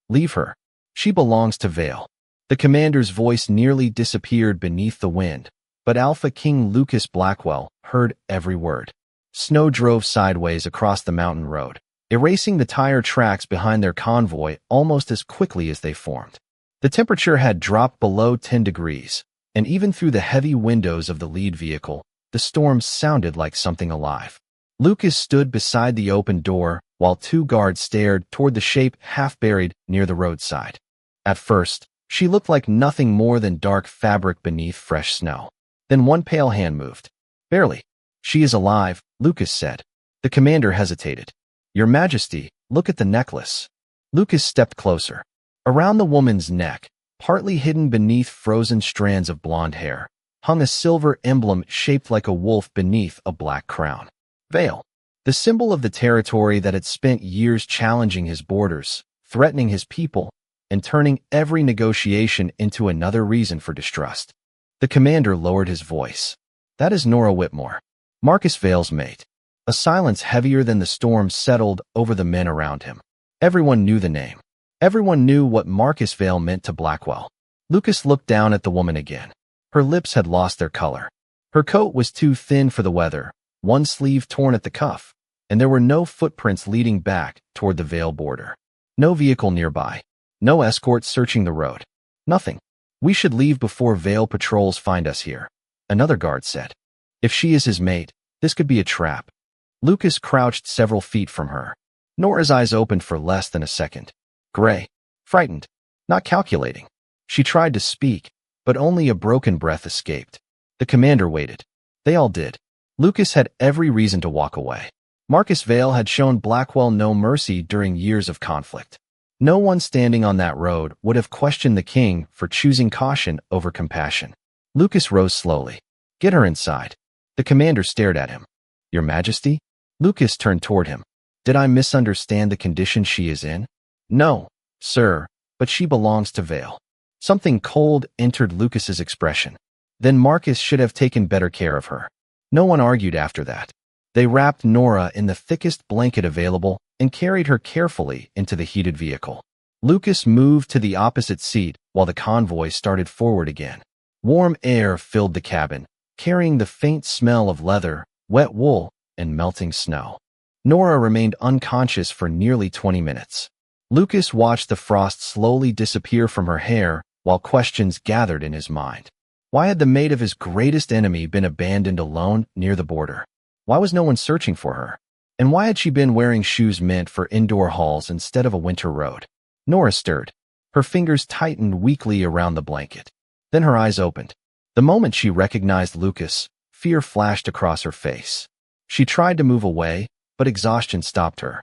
Leave her. She belongs to Vale. The commander's voice nearly disappeared beneath the wind, but Alpha King Lucas Blackwell heard every word. Snow drove sideways across the mountain road, erasing the tire tracks behind their convoy almost as quickly as they formed. The temperature had dropped below 10 degrees, and even through the heavy windows of the lead vehicle, the storm sounded like something alive. Lucas stood beside the open door while two guards stared toward the shape half buried near the roadside. At first, she looked like nothing more than dark fabric beneath fresh snow. Then one pale hand moved. Barely. She is alive, Lucas said. The commander hesitated. Your Majesty, look at the necklace. Lucas stepped closer. Around the woman's neck, partly hidden beneath frozen strands of blonde hair, hung a silver emblem shaped like a wolf beneath a black crown. Vale, the symbol of the territory that had spent years challenging his borders, threatening his people, and turning every negotiation into another reason for distrust. The commander lowered his voice. That is Nora Whitmore, Marcus Vale's mate. A silence heavier than the storm settled over the men around him. Everyone knew the name. Everyone knew what Marcus Vale meant to Blackwell. Lucas looked down at the woman again. Her lips had lost their color. Her coat was too thin for the weather, one sleeve torn at the cuff, and there were no footprints leading back toward the Vale border. No vehicle nearby. No escort searching the road. Nothing. We should leave before Vale patrols find us here, another guard said. If she is his mate, this could be a trap. Lucas crouched several feet from her. Nora's eyes opened for less than a second. Gray. Frightened. Not calculating. She tried to speak, but only a broken breath escaped. The commander waited. They all did. Lucas had every reason to walk away. Marcus Vale had shown Blackwell no mercy during years of conflict. No one standing on that road would have questioned the king for choosing caution over compassion. Lucas rose slowly. Get her inside. The commander stared at him. Your Majesty? Lucas turned toward him. Did I misunderstand the condition she is in? No, sir, but she belongs to Vale. Something cold entered Lucas's expression. Then Marcus should have taken better care of her. No one argued after that. They wrapped Nora in the thickest blanket available and carried her carefully into the heated vehicle. Lucas moved to the opposite seat while the convoy started forward again. Warm air filled the cabin, carrying the faint smell of leather, wet wool, and melting snow. Nora remained unconscious for nearly 20 minutes. Lucas watched the frost slowly disappear from her hair while questions gathered in his mind. Why had the mate of his greatest enemy been abandoned alone near the border? Why was no one searching for her? And why had she been wearing shoes meant for indoor halls instead of a winter road? Nora stirred. Her fingers tightened weakly around the blanket. Then her eyes opened. The moment she recognized Lucas, fear flashed across her face. She tried to move away, but exhaustion stopped her.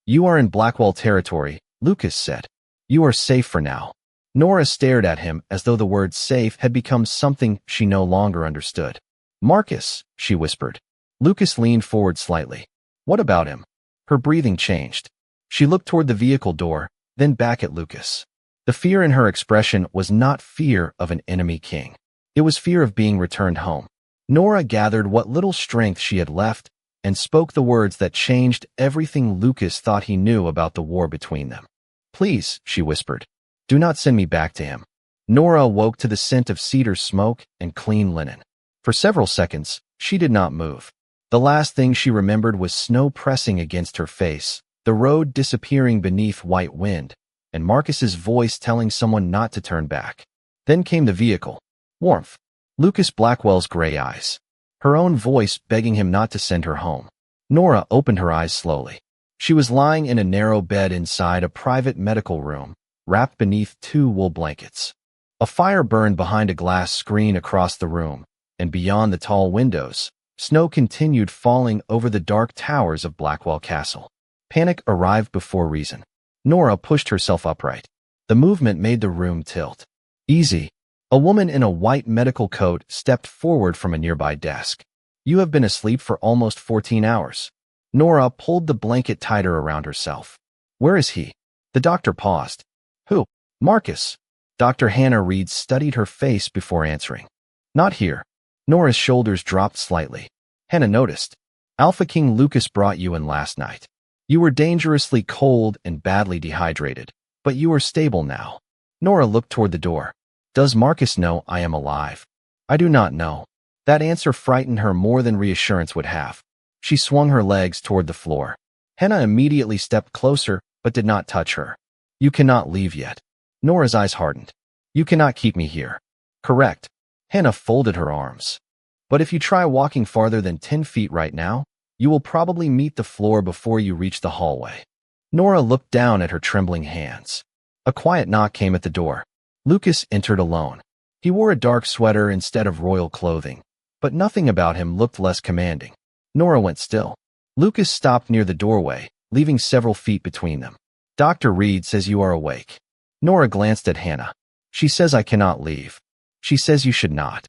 You are in Blackwell territory, Lucas said. You are safe for now. Nora stared at him as though the word safe had become something she no longer understood. Marcus, she whispered. Lucas leaned forward slightly. What about him? Her breathing changed. She looked toward the vehicle door, then back at Lucas. The fear in her expression was not fear of an enemy king. It was fear of being returned home. Nora gathered what little strength she had left and spoke the words that changed everything Lucas thought he knew about the war between them. Please, she whispered. Do not send me back to him. Nora awoke to the scent of cedar smoke and clean linen. For several seconds, she did not move. The last thing she remembered was snow pressing against her face, the road disappearing beneath white wind, and Marcus's voice telling someone not to turn back. Then came the vehicle. Warmth. Lucas Blackwell's gray eyes. Her own voice begging him not to send her home. Nora opened her eyes slowly. She was lying in a narrow bed inside a private medical room, wrapped beneath 2 wool blankets. A fire burned behind a glass screen across the room, and beyond the tall windows, snow continued falling over the dark towers of Blackwell Castle. Panic arrived before reason. Nora pushed herself upright. The movement made the room tilt. Easy. A woman in a white medical coat stepped forward from a nearby desk. You have been asleep for almost 14 hours. Nora pulled the blanket tighter around herself. Where is he? The doctor paused. Who? Marcus. Dr. Hannah Reed studied her face before answering. Not here. Nora's shoulders dropped slightly. Hannah noticed. Alpha King Lucas brought you in last night. You were dangerously cold and badly dehydrated. But you are stable now. Nora looked toward the door. Does Marcus know I am alive? I do not know. That answer frightened her more than reassurance would have. She swung her legs toward the floor. Henna immediately stepped closer, but did not touch her. You cannot leave yet. Nora's eyes hardened. You cannot keep me here. Correct. Henna folded her arms. But if you try walking farther than 10 feet right now, you will probably meet the floor before you reach the hallway. Nora looked down at her trembling hands. A quiet knock came at the door. Lucas entered alone. He wore a dark sweater instead of royal clothing, but nothing about him looked less commanding. Nora went still. Lucas stopped near the doorway, leaving several feet between them. Dr. Reed says you are awake. Nora glanced at Hannah. She says I cannot leave. She says you should not.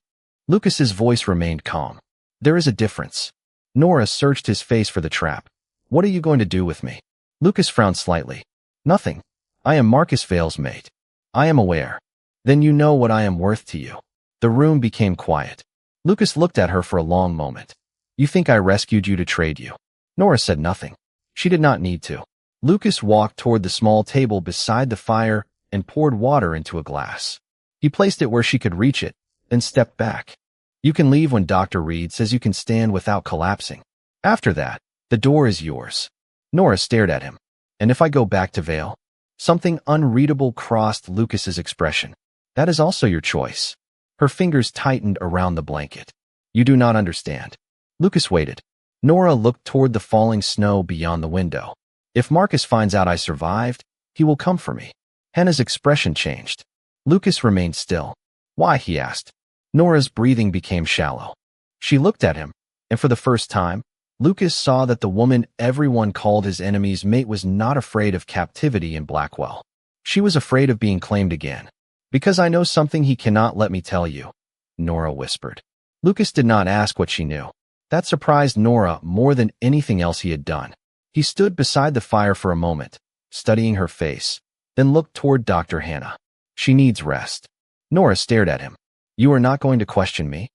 Lucas's voice remained calm. There is a difference. Nora searched his face for the trap. What are you going to do with me? Lucas frowned slightly. Nothing. I am Marcus Vale's mate. I am aware. Then you know what I am worth to you. The room became quiet. Lucas looked at her for a long moment. You think I rescued you to trade you? Nora said nothing. She did not need to. Lucas walked toward the small table beside the fire and poured water into a glass. He placed it where she could reach it, then stepped back. You can leave when Dr. Reed says you can stand without collapsing. After that, the door is yours. Nora stared at him. And if I go back to Vale? Something unreadable crossed Lucas's expression. That is also your choice. Her fingers tightened around the blanket. You do not understand. Lucas waited. Nora looked toward the falling snow beyond the window. If Marcus finds out I survived, he will come for me. Hannah's expression changed. Lucas remained still. Why? He asked. Nora's breathing became shallow. She looked at him, and for the first time, Lucas saw that the woman everyone called his enemy's mate was not afraid of captivity in Blackwell. She was afraid of being claimed again. Because I know something he cannot let me tell you, Nora whispered. Lucas did not ask what she knew. That surprised Nora more than anything else he had done. He stood beside the fire for a moment, studying her face, then looked toward Dr. Hannah. She needs rest. Nora stared at him. You are not going to question me?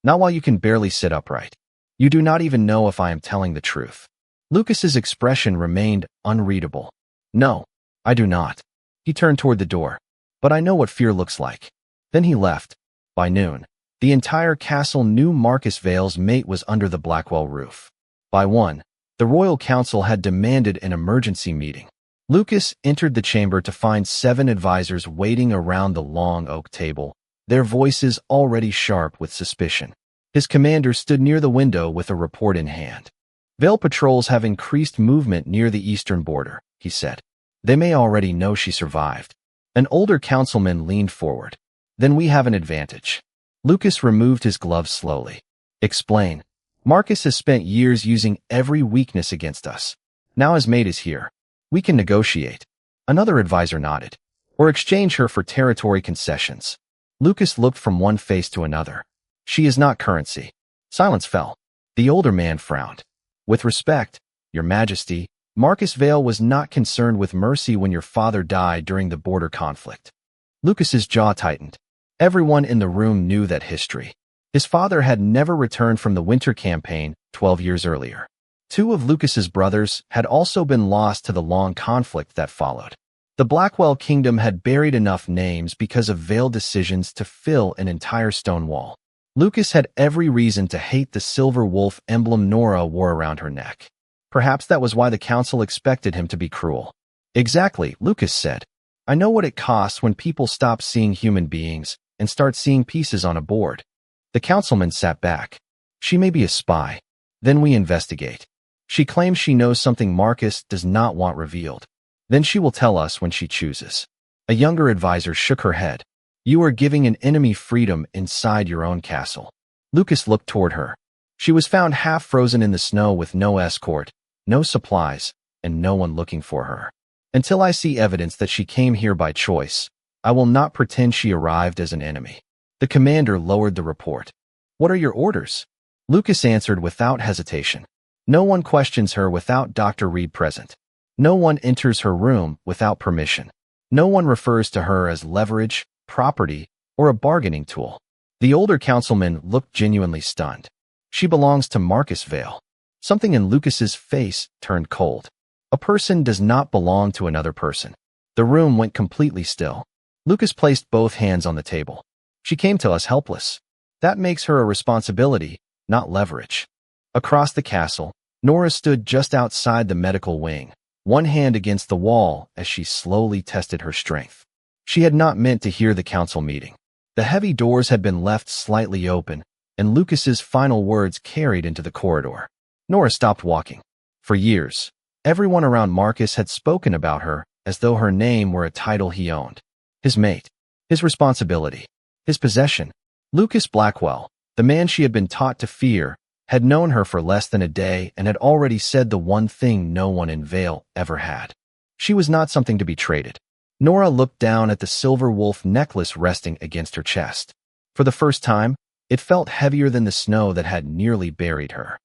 Not while you can barely sit upright. You do not even know if I am telling the truth. Lucas's expression remained unreadable. No, I do not. He turned toward the door. But I know what fear looks like. Then he left. By noon, the entire castle knew Marcus Vale's mate was under the Blackwell roof. By 1, the royal council had demanded an emergency meeting. Lucas entered the chamber to find 7 advisors waiting around the long oak table, their voices already sharp with suspicion. His commander stood near the window with a report in hand. Vale patrols have increased movement near the eastern border, he said. They may already know she survived. An older councilman leaned forward. Then we have an advantage. Lucas removed his gloves slowly. Explain. Marcus has spent years using every weakness against us. Now his mate is here. We can negotiate. Another advisor nodded. Or exchange her for territory concessions. Lucas looked from one face to another. She is not currency. Silence fell. The older man frowned. With respect, Your Majesty, Marcus Vale was not concerned with mercy when your father died during the border conflict. Lucas's jaw tightened. Everyone in the room knew that history. His father had never returned from the winter campaign 12 years earlier. 2 of Lucas's brothers had also been lost to the long conflict that followed. The Blackwell Kingdom had buried enough names because of Vale decisions to fill an entire stone wall. Lucas had every reason to hate the silver wolf emblem Nora wore around her neck. Perhaps that was why the council expected him to be cruel. Exactly, Lucas said. I know what it costs when people stop seeing human beings and start seeing pieces on a board. The councilman sat back. She may be a spy. Then we investigate. She claims she knows something Marcus does not want revealed. Then she will tell us when she chooses. A younger advisor shook her head. You are giving an enemy freedom inside your own castle. Lucas looked toward her. She was found half frozen in the snow with no escort, no supplies, and no one looking for her. Until I see evidence that she came here by choice, I will not pretend she arrived as an enemy. The commander lowered the report. What are your orders? Lucas answered without hesitation. No one questions her without Dr. Reed present. No one enters her room without permission. No one refers to her as leverage, property, or a bargaining tool. The older councilman looked genuinely stunned. She belongs to Marcus Vale. Something in Lucas's face turned cold. A person does not belong to another person. The room went completely still. Lucas placed both hands on the table. She came to us helpless. That makes her a responsibility, not leverage. Across the castle, Nora stood just outside the medical wing, one hand against the wall as she slowly tested her strength. She had not meant to hear the council meeting. The heavy doors had been left slightly open, and Lucas's final words carried into the corridor. Nora stopped walking. For years, everyone around Marcus had spoken about her as though her name were a title he owned. His mate, his responsibility, his possession. Lucas Blackwell, the man she had been taught to fear, had known her for less than a day and had already said the one thing no one in Vale ever had. She was not something to be traded. Nora looked down at the silver wolf necklace resting against her chest. For the first time, it felt heavier than the snow that had nearly buried her.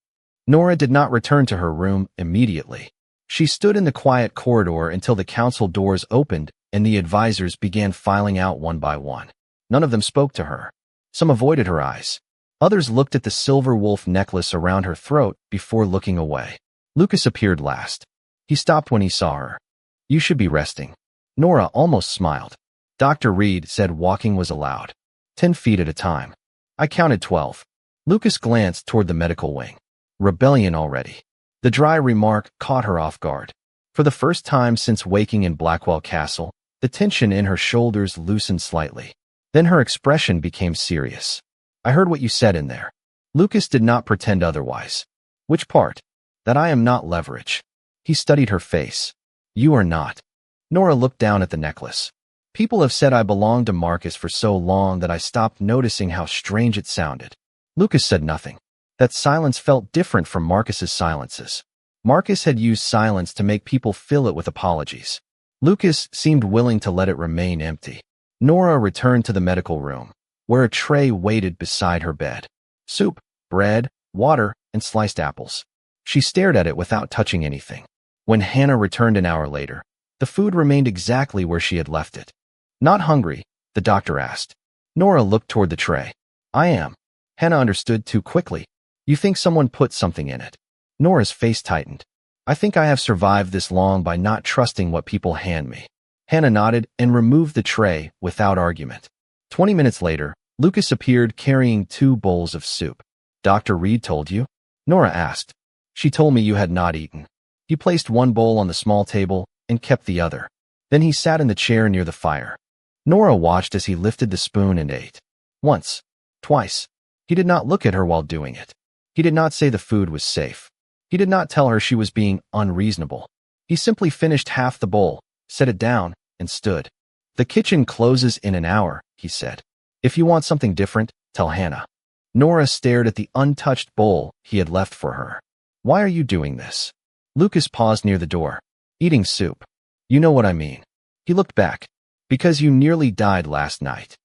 Nora did not return to her room immediately. She stood in the quiet corridor until the council doors opened and the advisors began filing out one by one. None of them spoke to her. Some avoided her eyes. Others looked at the silver wolf necklace around her throat before looking away. Lucas appeared last. He stopped when he saw her. "You should be resting." Nora almost smiled. Dr. Reed said walking was allowed. 10 feet at a time. I counted 12. Lucas glanced toward the medical wing. Rebellion already. The dry remark caught her off guard. For the first time since waking in Blackwell Castle, the tension in her shoulders loosened slightly. Then her expression became serious. "I heard what you said in there." Lucas did not pretend otherwise. "Which part?" "That I am not leverage." He studied her face. "You are not." Nora looked down at the necklace. "People have said I belonged to Marcus for so long that I stopped noticing how strange it sounded." Lucas said nothing. That silence felt different from Marcus's silences. Marcus had used silence to make people fill it with apologies. Lucas seemed willing to let it remain empty. Nora returned to the medical room, where a tray waited beside her bed. Soup, bread, water, and sliced apples. She stared at it without touching anything. When Hannah returned an hour later, the food remained exactly where she had left it. "Not hungry?" the doctor asked. Nora looked toward the tray. "I am." Hannah understood too quickly. "You think someone put something in it?" Nora's face tightened. "I think I have survived this long by not trusting what people hand me." Hannah nodded and removed the tray without argument. 20 minutes later, Lucas appeared carrying 2 bowls of soup. "Dr. Reed told you?" Nora asked. "She told me you had not eaten." He placed one bowl on the small table and kept the other. Then he sat in the chair near the fire. Nora watched as he lifted the spoon and ate. Once. Twice. He did not look at her while doing it. He did not say the food was safe. He did not tell her she was being unreasonable. He simply finished half the bowl, set it down, and stood. "The kitchen closes in an hour," he said. "If you want something different, tell Hannah." Nora stared at the untouched bowl he had left for her. "Why are you doing this?" Lucas paused near the door. "Eating soup. You know what I mean." He looked back. "Because you nearly died last night.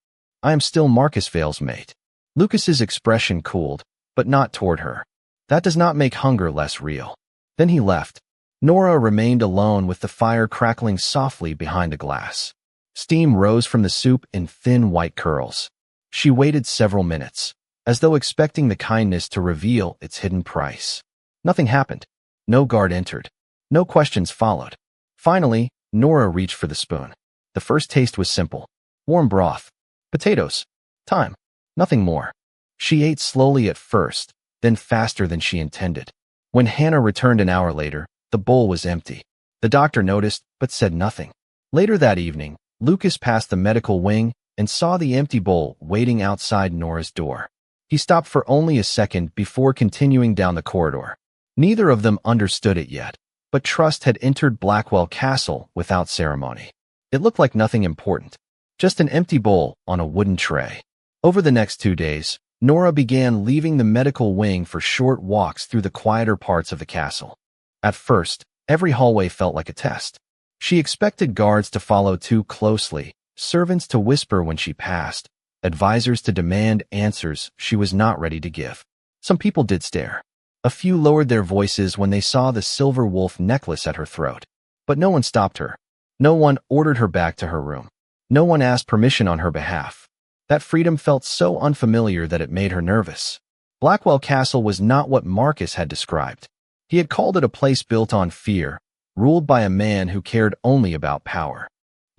I am still Marcus Vale's mate." Lucas's expression cooled, but not toward her. "That does not make hunger less real." Then he left. Nora remained alone with the fire crackling softly behind the glass. Steam rose from the soup in thin white curls. She waited several minutes, as though expecting the kindness to reveal its hidden price. Nothing happened. No guard entered. No questions followed. Finally, Nora reached for the spoon. The first taste was simple. Warm broth. Potatoes. Thyme. Nothing more. She ate slowly at first, then faster than she intended. When Hannah returned an hour later, the bowl was empty. The doctor noticed, but said nothing. Later that evening, Lucas passed the medical wing and saw the empty bowl waiting outside Nora's door. He stopped for only a second before continuing down the corridor. Neither of them understood it yet, but trust had entered Blackwell Castle without ceremony. It looked like nothing important, just an empty bowl on a wooden tray. Over the next 2 days, Nora began leaving the medical wing for short walks through the quieter parts of the castle. At first, every hallway felt like a test. She expected guards to follow too closely, servants to whisper when she passed, advisors to demand answers she was not ready to give. Some people did stare. A few lowered their voices when they saw the silver wolf necklace at her throat. But no one stopped her. No one ordered her back to her room. No one asked permission on her behalf. That freedom felt so unfamiliar that it made her nervous. Blackwell Castle was not what Marcus had described. He had called it a place built on fear, ruled by a man who cared only about power.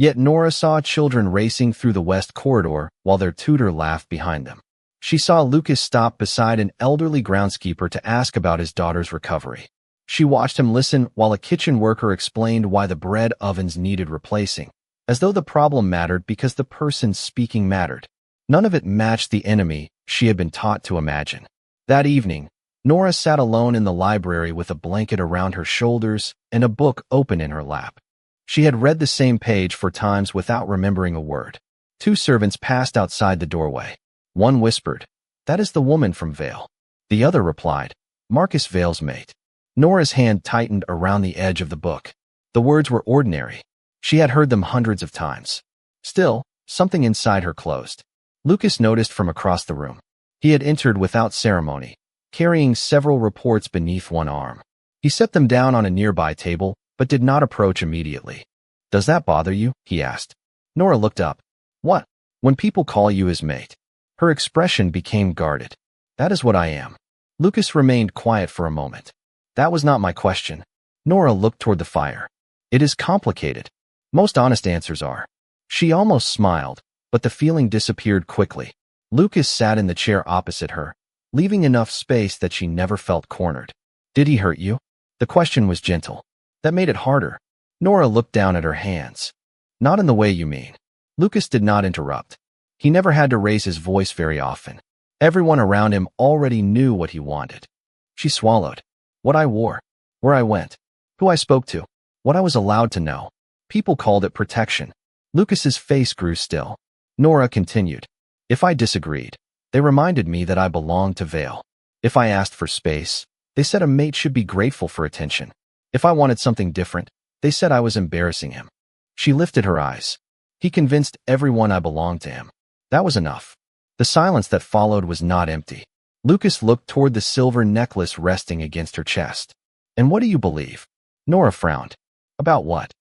Yet Nora saw children racing through the west corridor while their tutor laughed behind them. She saw Lucas stop beside an elderly groundskeeper to ask about his daughter's recovery. She watched him listen while a kitchen worker explained why the bread ovens needed replacing, as though the problem mattered because the person speaking mattered. None of it matched the enemy she had been taught to imagine. That evening, Nora sat alone in the library with a blanket around her shoulders and a book open in her lap. She had read the same page 4 times without remembering a word. 2 servants passed outside the doorway. One whispered, "That is the woman from Vale." The other replied, "Marcus Vale's mate." Nora's hand tightened around the edge of the book. The words were ordinary. She had heard them hundreds of times. Still, something inside her closed. Lucas noticed from across the room. He had entered without ceremony, carrying several reports beneath one arm. He set them down on a nearby table, but did not approach immediately. "Does that bother you?" he asked. Nora looked up. "What?" "When people call you his mate." Her expression became guarded. "That is what I am." Lucas remained quiet for a moment. "That was not my question." Nora looked toward the fire. "It is complicated. Most honest answers are." She almost smiled, but the feeling disappeared quickly. Lucas sat in the chair opposite her, leaving enough space that she never felt cornered. "Did he hurt you?" The question was gentle. That made it harder. Nora looked down at her hands. "Not in the way you mean." Lucas did not interrupt. He never had to raise his voice very often. Everyone around him already knew what he wanted. She swallowed. "What I wore. Where I went. Who I spoke to. What I was allowed to know. People called it protection." Lucas's face grew still. Nora continued. "If I disagreed, they reminded me that I belonged to Vale. If I asked for space, they said a mate should be grateful for attention. If I wanted something different, they said I was embarrassing him." She lifted her eyes. "He convinced everyone I belonged to him." That was enough. The silence that followed was not empty. Lucas looked toward the silver necklace resting against her chest. "And what do you believe?" Nora frowned. "About what?"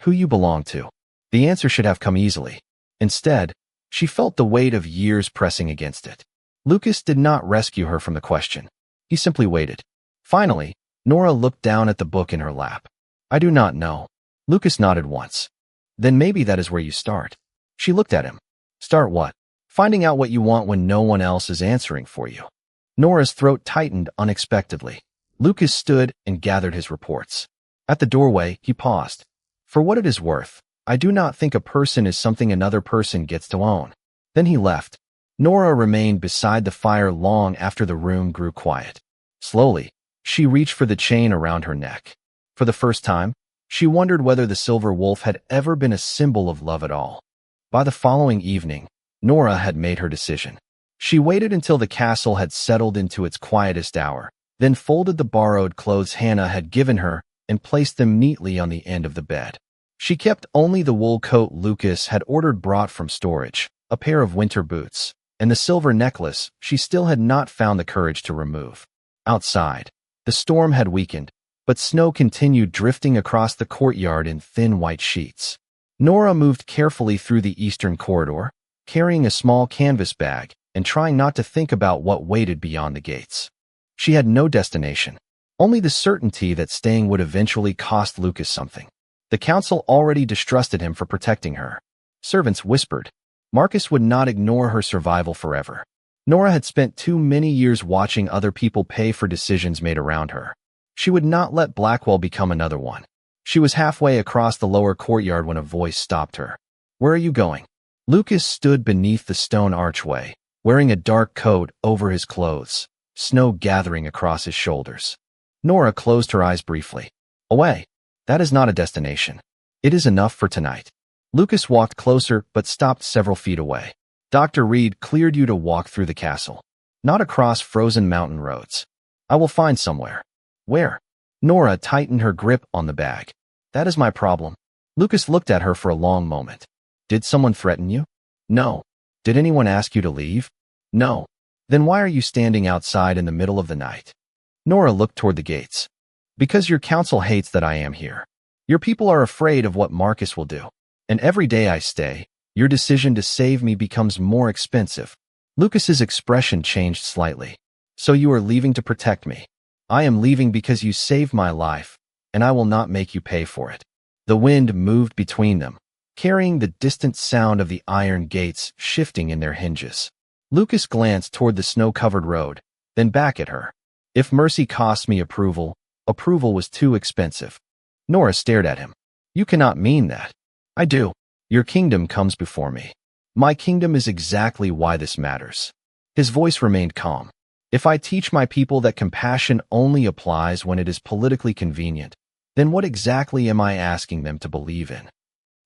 "Who you belong to." The answer should have come easily. Instead, she felt the weight of years pressing against it. Lucas did not rescue her from the question. He simply waited. Finally, Nora looked down at the book in her lap. "I do not know." Lucas nodded once. "Then maybe that is where you start." She looked at him. "Start what?" "Finding out what you want when no one else is answering for you." Nora's throat tightened unexpectedly. Lucas stood and gathered his reports. At the doorway, he paused. "For what it is worth, I do not think a person is something another person gets to own." Then he left. Nora remained beside the fire long after the room grew quiet. Slowly, she reached for the chain around her neck. For the first time, she wondered whether the silver wolf had ever been a symbol of love at all. By the following evening, Nora had made her decision. She waited until the castle had settled into its quietest hour, then folded the borrowed clothes Hannah had given her and placed them neatly on the end of the bed. She kept only the wool coat Lucas had ordered brought from storage, a pair of winter boots, and the silver necklace she still had not found the courage to remove. Outside, the storm had weakened, but snow continued drifting across the courtyard in thin white sheets. Nora moved carefully through the eastern corridor, carrying a small canvas bag and trying not to think about what waited beyond the gates. She had no destination, only the certainty that staying would eventually cost Lucas something. The council already distrusted him for protecting her. Servants whispered. Marcus would not ignore her survival forever. Nora had spent too many years watching other people pay for decisions made around her. She would not let Blackwell become another one. She was halfway across the lower courtyard when a voice stopped her. "Where are you going?" Lucas stood beneath the stone archway, wearing a dark coat over his clothes, snow gathering across his shoulders. Nora closed her eyes briefly. "Away. That is not a destination. It is enough for tonight." Lucas walked closer but stopped several feet away. "Dr. Reed cleared you to walk through the castle, not across frozen mountain roads. I will find somewhere." "Where?" Nora tightened her grip on the bag. "That is my problem." Lucas looked at her for a long moment. "Did someone threaten you?" "No." "Did anyone ask you to leave?" "No." "Then why are you standing outside in the middle of the night?" Nora looked toward the gates. "Because your council hates that I am here. Your people are afraid of what Marcus will do. And every day I stay, your decision to save me becomes more expensive." Lucas's expression changed slightly. "So you are leaving to protect me?" "I am leaving because you saved my life, and I will not make you pay for it." The wind moved between them, carrying the distant sound of the iron gates shifting in their hinges. Lucas glanced toward the snow-covered road, then back at her. If mercy cost me approval, approval was too expensive. Nora stared at him. You cannot mean that. I do. Your kingdom comes before me. My kingdom is exactly why this matters. His voice remained calm. If I teach my people that compassion only applies when it is politically convenient, then what exactly am I asking them to believe in?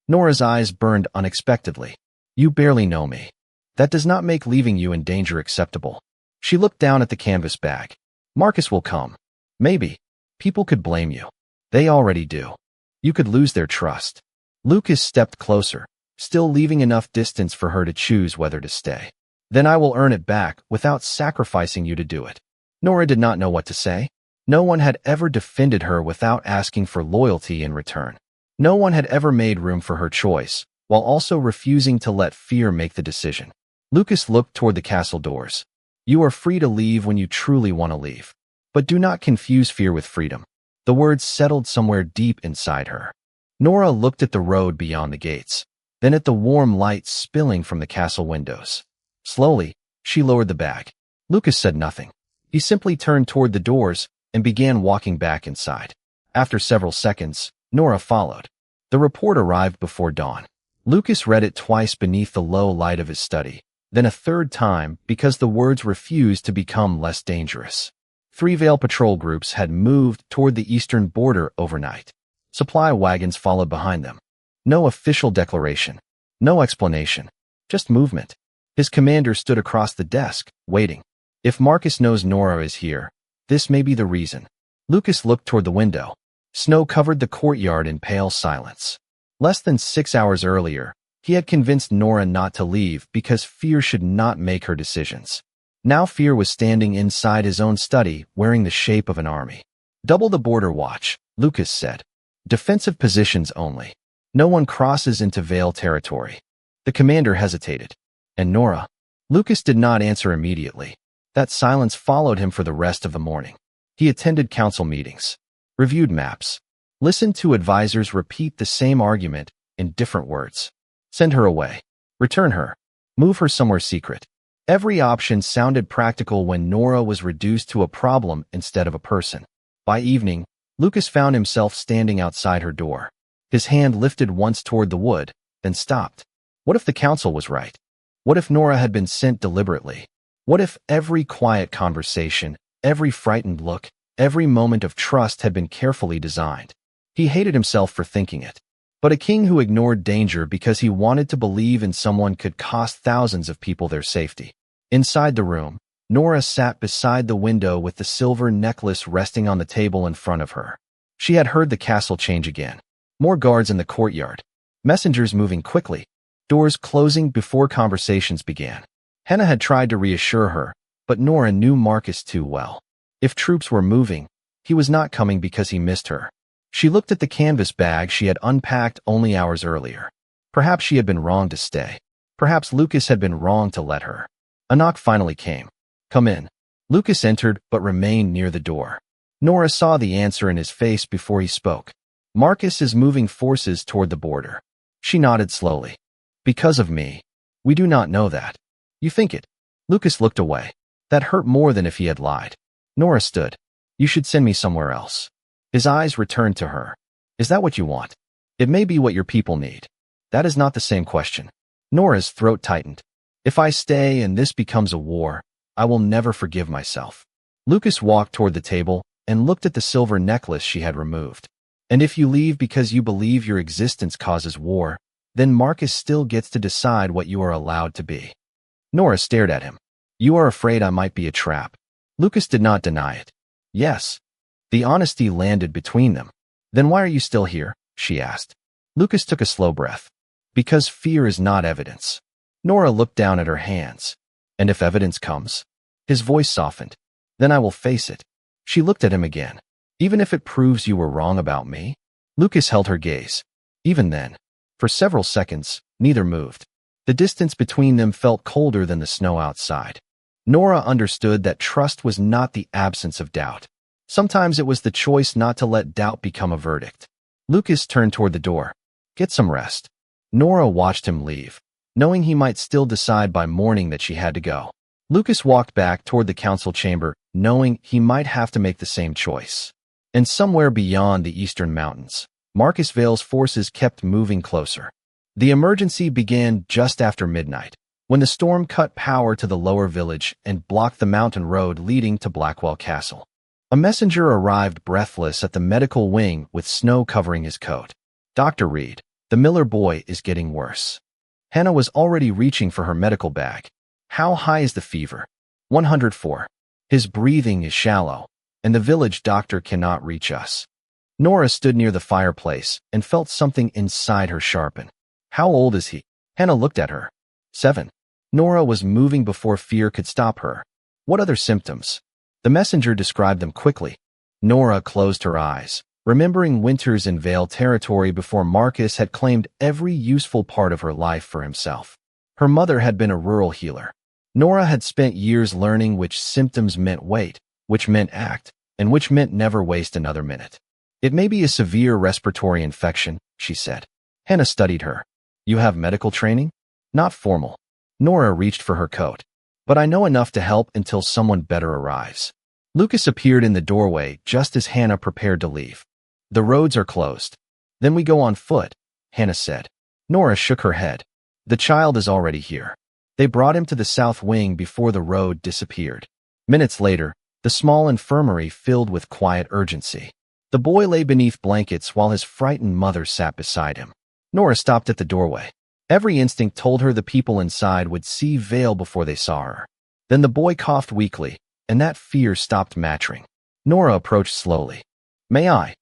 Nora's eyes burned unexpectedly. You barely know me. That does not make leaving you in danger acceptable. She looked down at the canvas bag. Marcus will come. Maybe. People could blame you. They already do. You could lose their trust. Lucas stepped closer, still leaving enough distance for her to choose whether to stay. Then I will earn it back without sacrificing you to do it. Nora did not know what to say. No one had ever defended her without asking for loyalty in return. No one had ever made room for her choice, while also refusing to let fear make the decision. Lucas looked toward the castle doors. You are free to leave when you truly want to leave. But do not confuse fear with freedom. The words settled somewhere deep inside her. Nora looked at the road beyond the gates, then at the warm light spilling from the castle windows. Slowly, she lowered the bag. Lucas said nothing. He simply turned toward the doors and began walking back inside. After several seconds, Nora followed. The report arrived before dawn. Lucas read it twice beneath the low light of his study, then a third time because the words refused to become less dangerous. 3 Veil patrol groups had moved toward the eastern border overnight. Supply wagons followed behind them. No official declaration. No explanation. Just movement. His commander stood across the desk, waiting. If Marcus knows Nora is here, this may be the reason. Lucas looked toward the window. Snow covered the courtyard in pale silence. Less than 6 hours earlier, he had convinced Nora not to leave because fear should not make her decisions. Now fear was standing inside his own study, wearing the shape of an army. Double the border watch, Lucas said. Defensive positions only. No one crosses into Veil territory. The commander hesitated. And Nora? Lucas did not answer immediately. That silence followed him for the rest of the morning. He attended council meetings, reviewed maps, listened to advisors repeat the same argument in different words. Send her away. Return her. Move her somewhere secret. Every option sounded practical when Nora was reduced to a problem instead of a person. By evening, Lucas found himself standing outside her door. His hand lifted once toward the wood, then stopped. What if the council was right? What if Nora had been sent deliberately? What if every quiet conversation, every frightened look, every moment of trust had been carefully designed? He hated himself for thinking it. But a king who ignored danger because he wanted to believe in someone could cost thousands of people their safety. Inside the room, Nora sat beside the window with the silver necklace resting on the table in front of her. She had heard the castle change again. More guards in the courtyard. Messengers moving quickly. Doors closing before conversations began. Henna had tried to reassure her, but Nora knew Marcus too well. If troops were moving, he was not coming because he missed her. She looked at the canvas bag she had unpacked only hours earlier. Perhaps she had been wrong to stay. Perhaps Lucas had been wrong to let her. A knock finally came. Come in. Lucas entered but remained near the door. Nora saw the answer in his face before he spoke. Marcus is moving forces toward the border. She nodded slowly. Because of me. We do not know that. You think it. Lucas looked away. That hurt more than if he had lied. Nora stood. You should send me somewhere else. His eyes returned to her. Is that what you want? It may be what your people need. That is not the same question. Nora's throat tightened. If I stay and this becomes a war, I will never forgive myself. Lucas walked toward the table and looked at the silver necklace she had removed. And if you leave because you believe your existence causes war, then Marcus still gets to decide what you are allowed to be. Nora stared at him. You are afraid I might be a trap. Lucas did not deny it. Yes. The honesty landed between them. Then why are you still here? She asked. Lucas took a slow breath. Because fear is not evidence. Nora looked down at her hands. And if evidence comes? His voice softened. Then I will face it. She looked at him again. Even if it proves you were wrong about me? Lucas held her gaze. Even then. For several seconds, neither moved. The distance between them felt colder than the snow outside. Nora understood that trust was not the absence of doubt. Sometimes it was the choice not to let doubt become a verdict. Lucas turned toward the door. Get some rest. Nora watched him leave, knowing he might still decide by morning that she had to go. Lucas walked back toward the council chamber, knowing he might have to make the same choice. And somewhere beyond the eastern mountains, Marcus Vale's forces kept moving closer. The emergency began just after midnight, when the storm cut power to the lower village and blocked the mountain road leading to Blackwell Castle. A messenger arrived breathless at the medical wing with snow covering his coat. "Dr. Reed, the Miller boy is getting worse." Hannah was already reaching for her medical bag. "How high is the fever?" 104. "His breathing is shallow, and the village doctor cannot reach us." Nora stood near the fireplace and felt something inside her sharpen. "How old is he?" Hannah looked at her. 7. Nora was moving before fear could stop her. "What other symptoms?" The messenger described them quickly. Nora closed her eyes, remembering winters in Vale territory before Marcus had claimed every useful part of her life for himself. Her mother had been a rural healer. Nora had spent years learning which symptoms meant wait, which meant act, and which meant never waste another minute. "It may be a severe respiratory infection," she said. Hannah studied her. "You have medical training?" "Not formal." Nora reached for her coat. "But I know enough to help until someone better arrives." Lucas appeared in the doorway just as Hannah prepared to leave. "The roads are closed." "Then we go on foot," Hannah said. Nora shook her head. "The child is already here." They brought him to the south wing before the road disappeared. Minutes later, the small infirmary filled with quiet urgency. The boy lay beneath blankets while his frightened mother sat beside him. Nora stopped at the doorway. Every instinct told her the people inside would see Vale before they saw her. Then the boy coughed weakly, and that fear stopped mattering. Nora approached slowly. "May I?"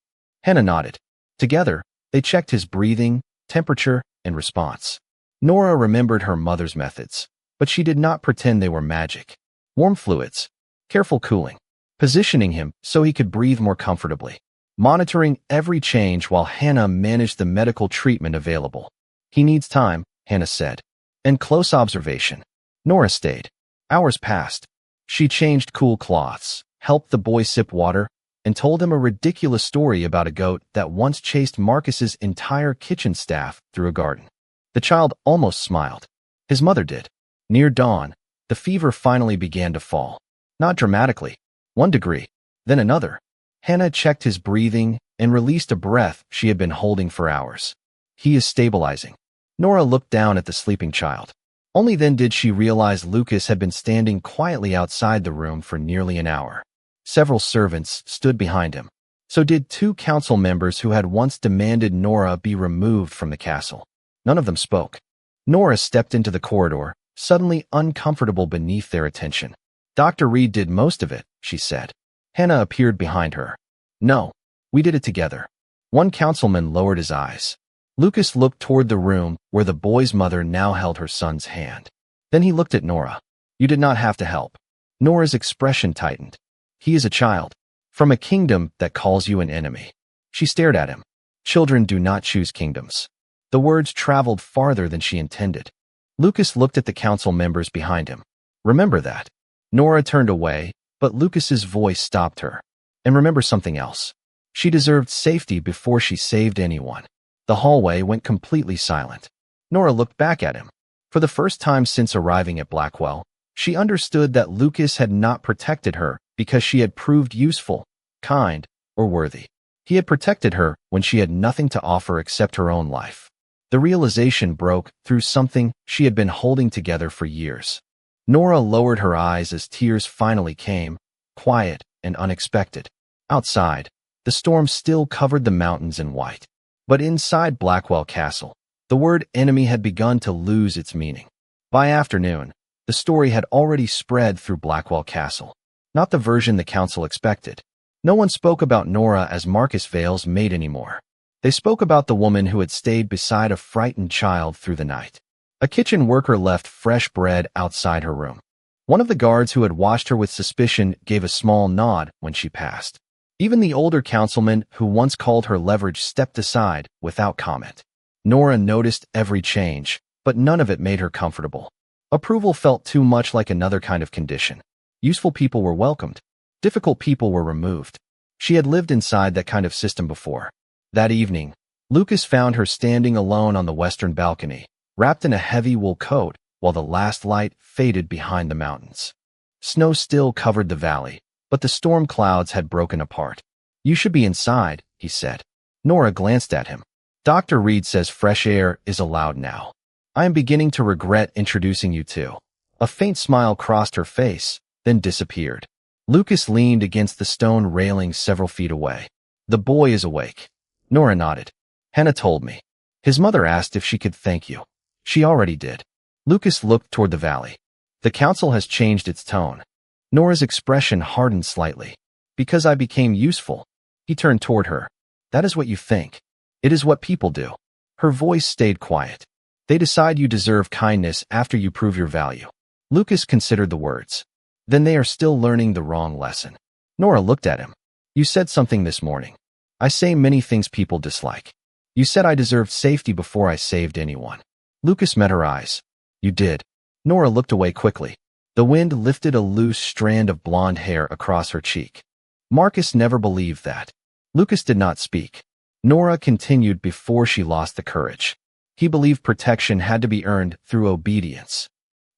Hannah nodded. Together, they checked his breathing, temperature, and response. Nora remembered her mother's methods, but she did not pretend they were magic. Warm fluids, careful cooling, positioning him so he could breathe more comfortably, monitoring every change while Hannah managed the medical treatment available. "He needs time," Hannah said, "and close observation." Nora stayed. Hours passed. She changed cool cloths, helped the boy sip water, and told him a ridiculous story about a goat that once chased Marcus's entire kitchen staff through a garden. The child almost smiled. His mother did. Near dawn, the fever finally began to fall. Not dramatically. 1 degree. Then another. Hannah checked his breathing and released a breath she had been holding for hours. "He is stabilizing." Nora looked down at the sleeping child. Only then did she realize Lucas had been standing quietly outside the room for nearly an hour. Several servants stood behind him. So did 2 council members who had once demanded Nora be removed from the castle. None of them spoke. Nora stepped into the corridor, suddenly uncomfortable beneath their attention. "Dr. Reed did most of it," she said. Hannah appeared behind her. "No, we did it together." One councilman lowered his eyes. Lucas looked toward the room where the boy's mother now held her son's hand. Then he looked at Nora. "You did not have to help." Nora's expression tightened. "He is a child, from a kingdom that calls you an enemy." She stared at him. "Children do not choose kingdoms." The words traveled farther than she intended. Lucas looked at the council members behind him. "Remember that." Nora turned away, but Lucas's voice stopped her. "And remember something else. She deserved safety before she saved anyone." The hallway went completely silent. Nora looked back at him. For the first time since arriving at Blackwell, she understood that Lucas had not protected her because she had proved useful, kind, or worthy. He had protected her when she had nothing to offer except her own life. The realization broke through something she had been holding together for years. Nora lowered her eyes as tears finally came, quiet and unexpected. Outside, the storm still covered the mountains in white. But inside Blackwell Castle, the word enemy had begun to lose its meaning. By afternoon, the story had already spread through Blackwell Castle. Not the version the council expected. No one spoke about Nora as Marcus Vale's maid anymore. They spoke about the woman who had stayed beside a frightened child through the night. A kitchen worker left fresh bread outside her room. One of the guards who had watched her with suspicion gave a small nod when she passed. Even the older councilman who once called her leverage stepped aside without comment. Nora noticed every change, but none of it made her comfortable. Approval felt too much like another kind of condition. Useful people were welcomed. Difficult people were removed. She had lived inside that kind of system before. That evening, Lucas found her standing alone on the western balcony, wrapped in a heavy wool coat, while the last light faded behind the mountains. Snow still covered the valley, but the storm clouds had broken apart. "You should be inside," he said. Nora glanced at him. "Dr. Reed says fresh air is allowed now. I am beginning to regret introducing you to." A faint smile crossed her face, then disappeared. Lucas leaned against the stone railing several feet away. "The boy is awake." Nora nodded. "Hannah told me." His mother asked if she could thank you. She already did. Lucas looked toward the valley. "The council has changed its tone." Nora's expression hardened slightly. "Because I became useful." He turned toward her. "That is what you think. It is what people do." Her voice stayed quiet. "They decide you deserve kindness after you prove your value." Lucas considered the words. "Then they are still learning the wrong lesson." Nora looked at him. "You said something this morning. I say many things people dislike. You said I deserved safety before I saved anyone." Lucas met her eyes. "You did." Nora looked away quickly. The wind lifted a loose strand of blonde hair across her cheek. "Marcus never believed that." Lucas did not speak. Nora continued before she lost the courage. "He believed protection had to be earned through obedience."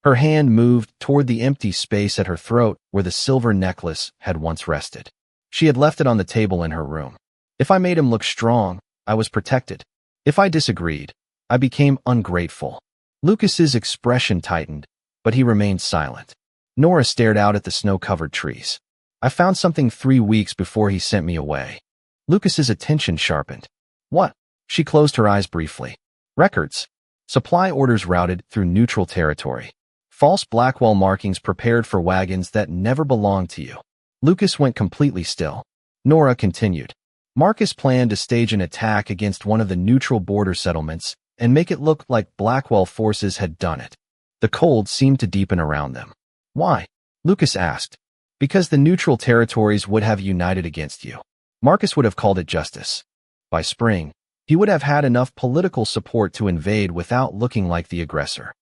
Her hand moved toward the empty space at her throat where the silver necklace had once rested. She had left it on the table in her room. "If I made him look strong, I was protected. If I disagreed, I became ungrateful." Lucas's expression tightened, but he remained silent. Nora stared out at the snow-covered trees. "I found something 3 weeks before he sent me away." Lucas's attention sharpened. "What?" She closed her eyes briefly. "Records. Supply orders routed through neutral territory. False Blackwell markings prepared for wagons that never belonged to you." Lucas went completely still. Nora continued. "Marcus planned to stage an attack against one of the neutral border settlements and make it look like Blackwell forces had done it." The cold seemed to deepen around them. "Why?" Lucas asked. "Because the neutral territories would have united against you. Marcus would have called it justice. By spring, he would have had enough political support to invade without looking like the aggressor."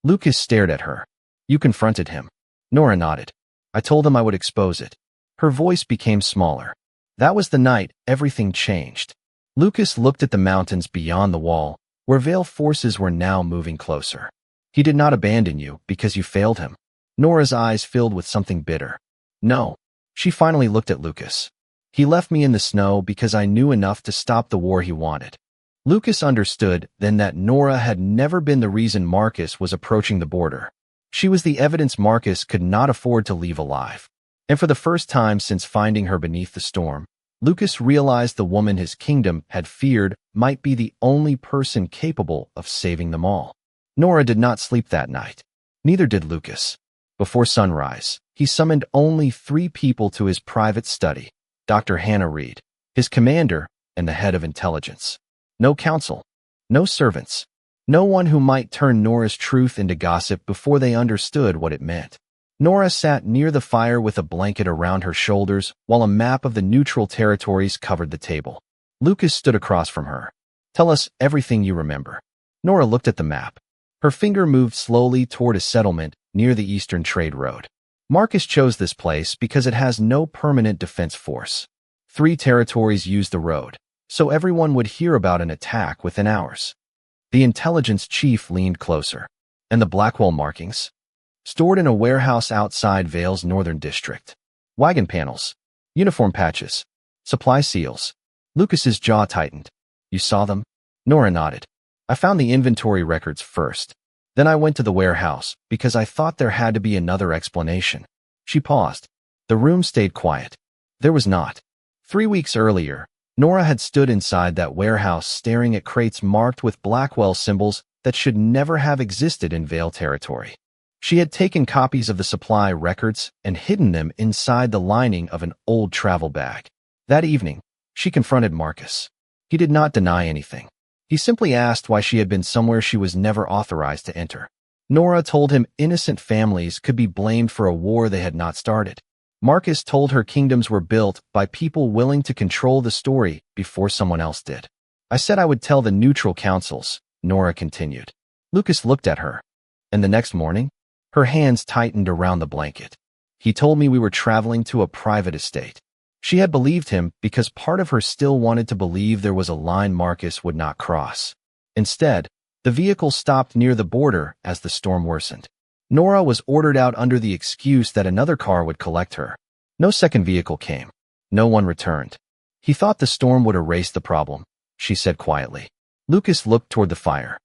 Lucas stared at her. "You confronted him." Nora nodded. "I told him I would expose it." Her voice became smaller. "That was the night everything changed." Lucas looked at the mountains beyond the wall, where Veil forces were now moving closer. "He did not abandon you because you failed him." Nora's eyes filled with something bitter. "No." She finally looked at Lucas. "He left me in the snow because I knew enough to stop the war he wanted." Lucas understood then that Nora had never been the reason Marcus was approaching the border. She was the evidence Marcus could not afford to leave alive. And for the first time since finding her beneath the storm, Lucas realized the woman his kingdom had feared might be the only person capable of saving them all. Nora did not sleep that night. Neither did Lucas. Before sunrise, he summoned only 3 people to his private study: Dr. Hannah Reed, his commander, and the head of intelligence. No counsel, no servants, no one who might turn Nora's truth into gossip before they understood what it meant. Nora sat near the fire with a blanket around her shoulders while a map of the neutral territories covered the table. Lucas stood across from her. "Tell us everything you remember." Nora looked at the map. Her finger moved slowly toward a settlement near the Eastern Trade Road. "Marcus chose this place because it has no permanent defense force. 3 territories use the road, so everyone would hear about an attack within hours." The intelligence chief leaned closer. "And the Blackwell markings?" "Stored in a warehouse outside Vale's northern district. Wagon panels, uniform patches, supply seals." Lucas's jaw tightened. "You saw them?" Nora nodded. "I found the inventory records first. Then I went to the warehouse because I thought there had to be another explanation." She paused. The room stayed quiet. There was not. 3 weeks earlier, Nora had stood inside that warehouse staring at crates marked with Blackwell symbols that should never have existed in Vale territory. She had taken copies of the supply records and hidden them inside the lining of an old travel bag. That evening, she confronted Marcus. He did not deny anything. He simply asked why she had been somewhere she was never authorized to enter. Nora told him innocent families could be blamed for a war they had not started. Marcus told her kingdoms were built by people willing to control the story before someone else did. "I said I would tell the neutral councils," Nora continued. Lucas looked at her. "And the next morning?" Her hands tightened around the blanket. "He told me we were traveling to a private estate." She had believed him because part of her still wanted to believe there was a line Marcus would not cross. Instead, the vehicle stopped near the border as the storm worsened. Nora was ordered out under the excuse that another car would collect her. No second vehicle came. No one returned. He thought the storm would erase the problem, she said quietly. Lucas looked toward the fire.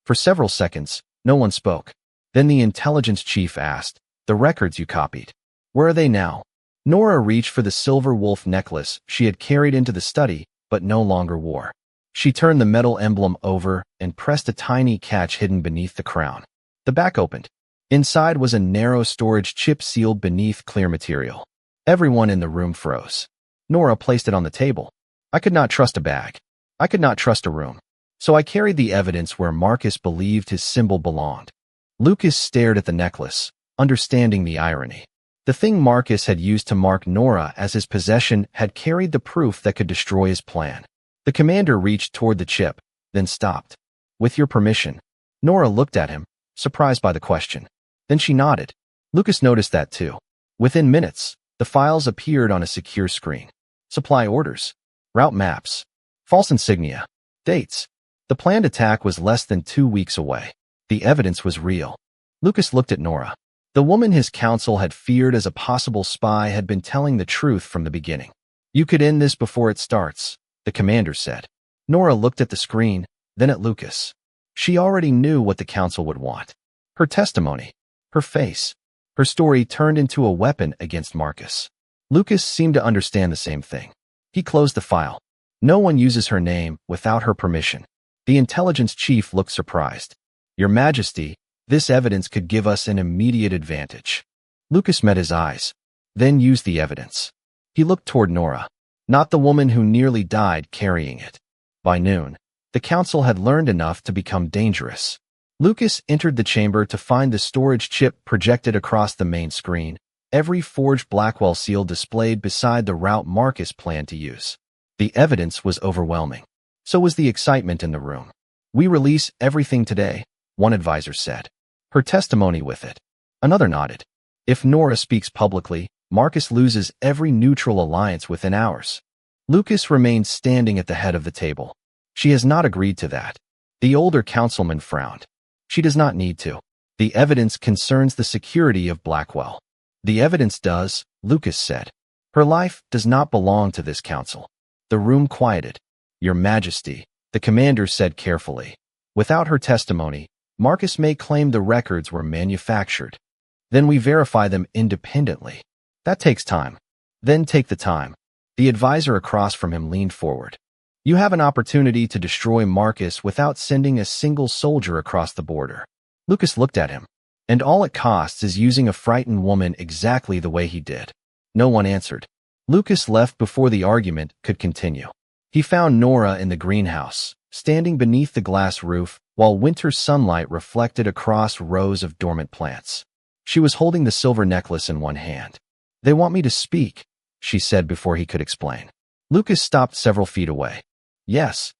For several seconds, no one spoke. Then the intelligence chief asked, "The records you copied, where are they now?" Nora reached for the silver wolf necklace she had carried into the study but no longer wore. She turned the metal emblem over and pressed a tiny catch hidden beneath the crown. The back opened. Inside was a narrow storage chip sealed beneath clear material. Everyone in the room froze. Nora placed it on the table. "I could not trust a bag. I could not trust a room. So I carried the evidence where Marcus believed his symbol belonged." Lucas stared at the necklace, understanding the irony. The thing Marcus had used to mark Nora as his possession had carried the proof that could destroy his plan. The commander reached toward the chip, then stopped. "With your permission." Nora looked at him, surprised by the question. Then she nodded. Lucas noticed that too. Within minutes, the files appeared on a secure screen. Supply orders, route maps, false insignia, dates. The planned attack was less than 2 weeks away. The evidence was real. Lucas looked at Nora. The woman his counsel had feared as a possible spy had been telling the truth from the beginning. "You could end this before it starts," the commander said. Nora looked at the screen, then at Lucas. She already knew what the council would want. Her testimony, her face, her story turned into a weapon against Marcus. Lucas seemed to understand the same thing. He closed the file. "No one uses her name without her permission." The intelligence chief looked surprised. "Your Majesty, this evidence could give us an immediate advantage." Lucas met his eyes, then used the evidence. He looked toward Nora, not the woman who nearly died carrying it. By noon, the council had learned enough to become dangerous. Lucas entered the chamber to find the storage chip projected across the main screen, every forged Blackwell seal displayed beside the route Marcus planned to use. The evidence was overwhelming. So was the excitement in the room. "We release everything today," one advisor said. "Her testimony with it." Another nodded. "If Nora speaks publicly, Marcus loses every neutral alliance within hours." Lucas remained standing at the head of the table. "She has not agreed to that." The older councilman frowned. "She does not need to. The evidence concerns the security of Blackwell." "The evidence does," Lucas said. "Her life does not belong to this council." The room quieted. "Your Majesty," the commander said carefully. "Without her testimony, Marcus may claim the records were manufactured. Then we verify them independently. That takes time." "Then take the time." The advisor across from him leaned forward. "You have an opportunity to destroy Marcus without sending a single soldier across the border." Lucas looked at him. "And all it costs is using a frightened woman exactly the way he did." No one answered. Lucas left before the argument could continue. He found Nora in the greenhouse, standing beneath the glass roof while winter sunlight reflected across rows of dormant plants. She was holding the silver necklace in one hand. "They want me to speak," she said before he could explain. Lucas stopped several feet away. "Yes.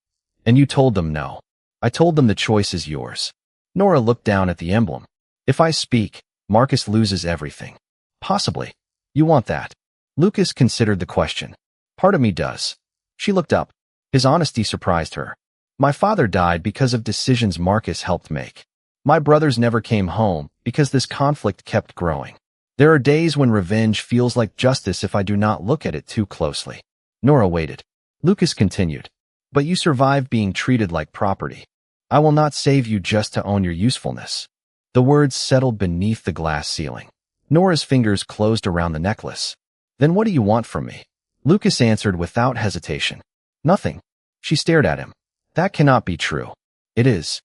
And you told them no." "I told them the choice is yours." Nora looked down at the emblem. "If I speak, Marcus loses everything." "Possibly. You want that?" Lucas considered the question. "Part of me does." She looked up. His honesty surprised her. "My father died because of decisions Marcus helped make. My brothers never came home because this conflict kept growing. There are days when revenge feels like justice if I do not look at it too closely." Nora waited. Lucas continued. "But you survived being treated like property. I will not save you just to own your usefulness." The words settled beneath the glass ceiling. Nora's fingers closed around the necklace. "Then what do you want from me?" Lucas answered without hesitation. "Nothing." She stared at him. "That cannot be true." "It is.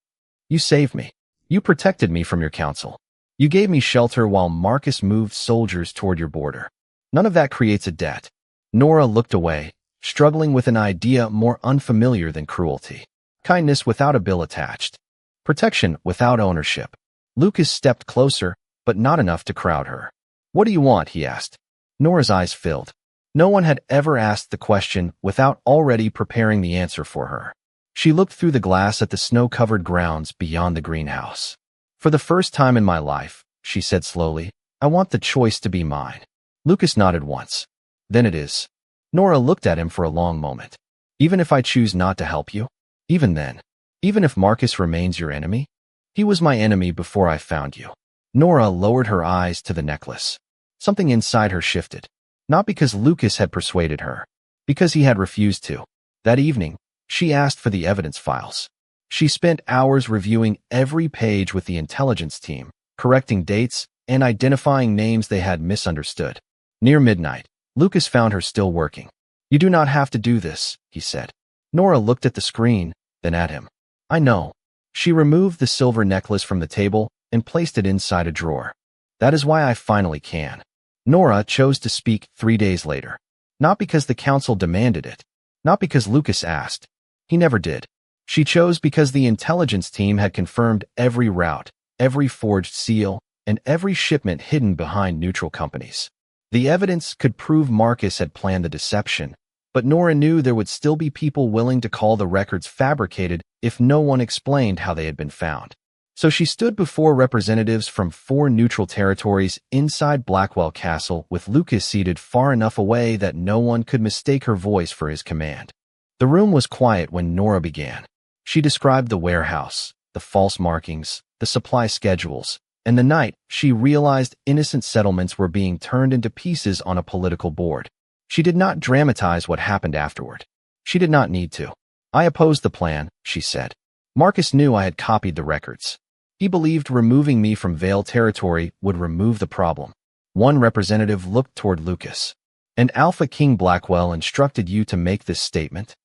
You saved me. You protected me from your council. You gave me shelter while Marcus moved soldiers toward your border. None of that creates a debt." Nora looked away, struggling with an idea more unfamiliar than cruelty. Kindness without a bill attached. Protection without ownership. Lucas stepped closer, but not enough to crowd her. "What do you want?" he asked. Nora's eyes filled. No one had ever asked the question without already preparing the answer for her. She looked through the glass at the snow-covered grounds beyond the greenhouse. "For the first time in my life," she said slowly, "I want the choice to be mine." Lucas nodded once. "Then it is." Nora looked at him for a long moment. Even if I choose not to help you? Even then? Even if Marcus remains your enemy? He was my enemy before I found you. Nora lowered her eyes to the necklace. Something inside her shifted. Not because Lucas had persuaded her. Because he had refused to. That evening, she asked for the evidence files. She spent hours reviewing every page with the intelligence team, correcting dates, and identifying names they had misunderstood. Near midnight, Lucas found her still working. You do not have to do this, he said. Nora looked at the screen, then at him. I know. She removed the silver necklace from the table and placed it inside a drawer. That is why I finally can. Nora chose to speak 3 days later. Not because the council demanded it. Not because Lucas asked. He never did. She chose because the intelligence team had confirmed every route, every forged seal, and every shipment hidden behind neutral companies. The evidence could prove Marcus had planned the deception, but Nora knew there would still be people willing to call the records fabricated if no one explained how they had been found. So she stood before representatives from 4 neutral territories inside Blackwell Castle with Lucas seated far enough away that no one could mistake her voice for his command. The room was quiet when Nora began. She described the warehouse, the false markings, the supply schedules, and the night she realized innocent settlements were being turned into pieces on a political board. She did not dramatize what happened afterward. She did not need to. I opposed the plan, she said. Marcus knew I had copied the records. He believed removing me from Vale territory would remove the problem. One representative looked toward Lucas. And Alpha King Blackwell instructed you to make this statement?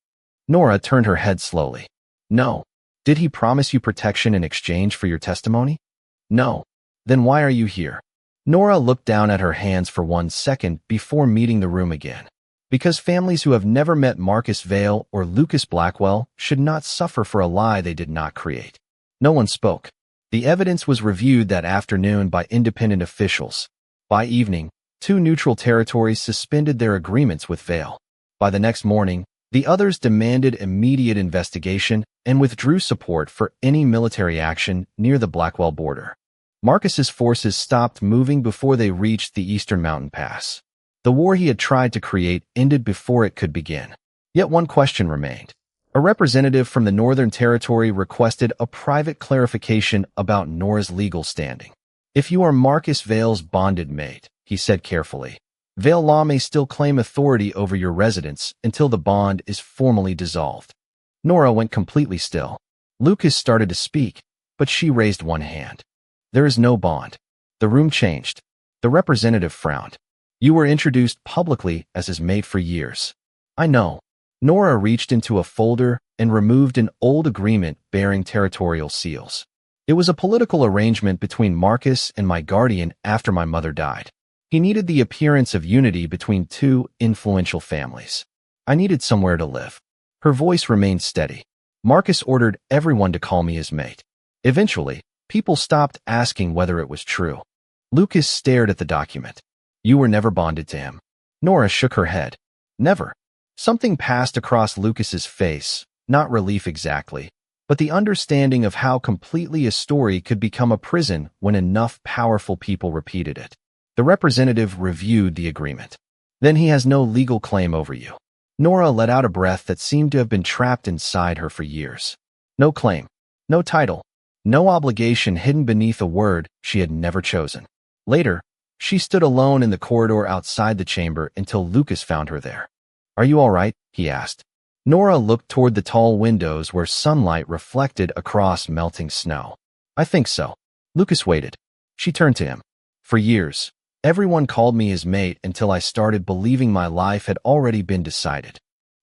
Nora turned her head slowly. No. Did he promise you protection in exchange for your testimony? No. Then why are you here? Nora looked down at her hands for 1 second before meeting the room again. Because families who have never met Marcus Vale or Lucas Blackwell should not suffer for a lie they did not create. No one spoke. The evidence was reviewed that afternoon by independent officials. By evening, 2 neutral territories suspended their agreements with Vale. By the next morning, the others demanded immediate investigation and withdrew support for any military action near the Blackwell border. Marcus's forces stopped moving before they reached the Eastern Mountain Pass. The war he had tried to create ended before it could begin. Yet one question remained. A representative from the Northern Territory requested a private clarification about Nora's legal standing. If you are Marcus Vale's bonded mate, he said carefully, Vale law may still claim authority over your residence until the bond is formally dissolved. Nora went completely still. Lucas started to speak, but she raised one hand. There is no bond. The room changed. The representative frowned. You were introduced publicly as his mate for years. I know. Nora reached into a folder and removed an old agreement bearing territorial seals. It was a political arrangement between Marcus and my guardian after my mother died. He needed the appearance of unity between 2 influential families. I needed somewhere to live. Her voice remained steady. Marcus ordered everyone to call me his mate. Eventually, people stopped asking whether it was true. Lucas stared at the document. You were never bonded to him. Nora shook her head. Never. Something passed across Lucas's face, not relief exactly, but the understanding of how completely a story could become a prison when enough powerful people repeated it. The representative reviewed the agreement. Then he has no legal claim over you. Nora let out a breath that seemed to have been trapped inside her for years. No claim. No title. No obligation hidden beneath a word she had never chosen. Later, she stood alone in the corridor outside the chamber until Lucas found her there. Are you all right? He asked. Nora looked toward the tall windows where sunlight reflected across melting snow. I think so. Lucas waited. She turned to him. For years, everyone called me his mate until I started believing my life had already been decided.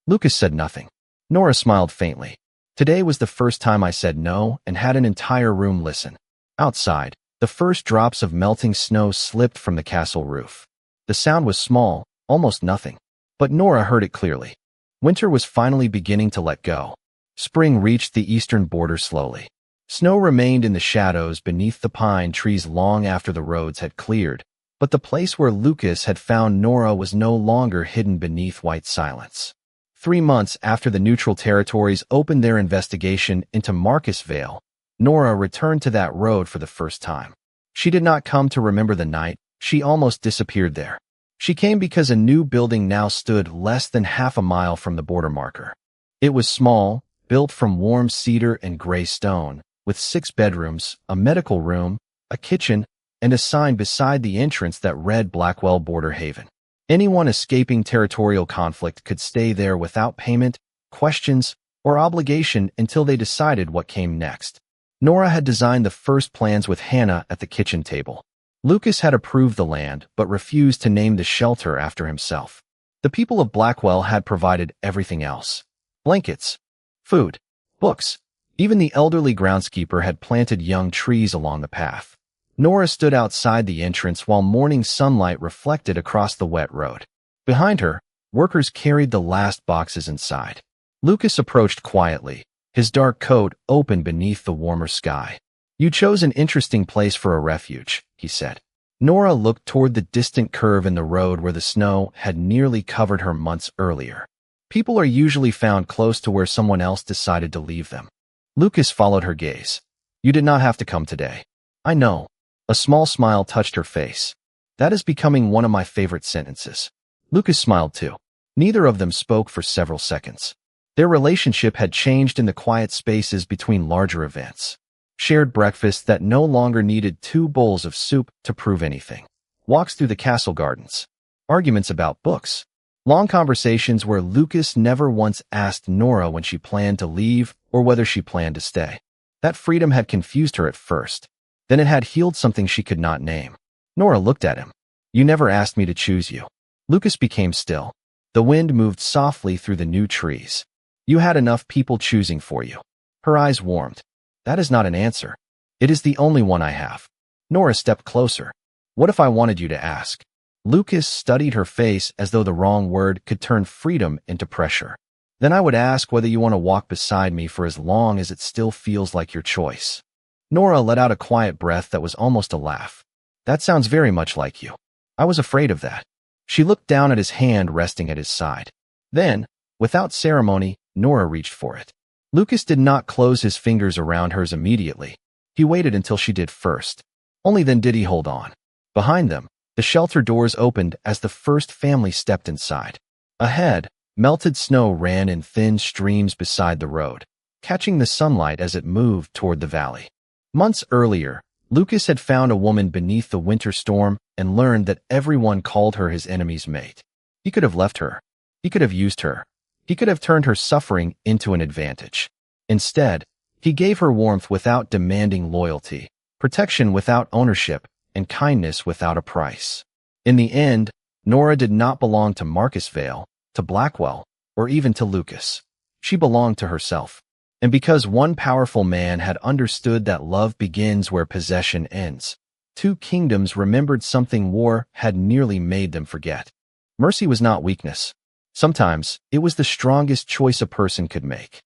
Lucas said nothing. Nora smiled faintly. Today was the first time I said no and had an entire room listen. Outside, the first drops of melting snow slipped from the castle roof. The sound was small, almost nothing. But Nora heard it clearly. Winter was finally beginning to let go. Spring reached the eastern border slowly. Snow remained in the shadows beneath the pine trees long after the roads had cleared, but the place where Lucas had found Nora was no longer hidden beneath white silence. 3 months after the neutral territories opened their investigation into Marcus Vale, Nora returned to that road for the first time. She did not come to remember the night. She almost disappeared there. She came because a new building now stood less than half a mile from the border marker. It was small, built from warm cedar and gray stone, with 6 bedrooms, a medical room, a kitchen, and a sign beside the entrance that read Blackwell Border Haven. Anyone escaping territorial conflict could stay there without payment, questions, or obligation until they decided what came next. Nora had designed the first plans with Hannah at the kitchen table. Lucas had approved the land but refused to name the shelter after himself. The people of Blackwell had provided everything else: blankets, food, books. Even the elderly groundskeeper had planted young trees along the path. Nora stood outside the entrance while morning sunlight reflected across the wet road. Behind her, workers carried the last boxes inside. Lucas approached quietly, his dark coat open beneath the warmer sky. "You chose an interesting place for a refuge," he said. Nora looked toward the distant curve in the road where the snow had nearly covered her months earlier. "People are usually found close to where someone else decided to leave them." Lucas followed her gaze. "You did not have to come today." "I know." A small smile touched her face. "That is becoming one of my favorite sentences." Lucas smiled too. Neither of them spoke for several seconds. Their relationship had changed in the quiet spaces between larger events. Shared breakfasts that no longer needed 2 bowls of soup to prove anything. Walks through the castle gardens. Arguments about books. Long conversations where Lucas never once asked Nora when she planned to leave or whether she planned to stay. That freedom had confused her at first. Then it had healed something she could not name. Nora looked at him. "You never asked me to choose you." Lucas became still. The wind moved softly through the new trees. "You had enough people choosing for you." Her eyes warmed. "That is not an answer. It is the only one I have." Nora stepped closer. "What if I wanted you to ask?" Lucas studied her face as though the wrong word could turn freedom into pressure. "Then I would ask whether you want to walk beside me for as long as it still feels like your choice." Nora let out a quiet breath that was almost a laugh. "That sounds very much like you." "I was afraid of that." She looked down at his hand resting at his side. Then, without ceremony, Nora reached for it. Lucas did not close his fingers around hers immediately. He waited until she did first. Only then did he hold on. Behind them, the shelter doors opened as the first family stepped inside. Ahead, melted snow ran in thin streams beside the road, catching the sunlight as it moved toward the valley. Months earlier, Lucas had found a woman beneath the winter storm and learned that everyone called her his enemy's mate. He could have left her. He could have used her. He could have turned her suffering into an advantage. Instead, he gave her warmth without demanding loyalty, protection without ownership, and kindness without a price. In the end, Nora did not belong to Marcus Vale, to Blackwell, or even to Lucas. She belonged to herself. And because one powerful man had understood that love begins where possession ends, 2 kingdoms remembered something war had nearly made them forget. Mercy was not weakness. Sometimes, it was the strongest choice a person could make.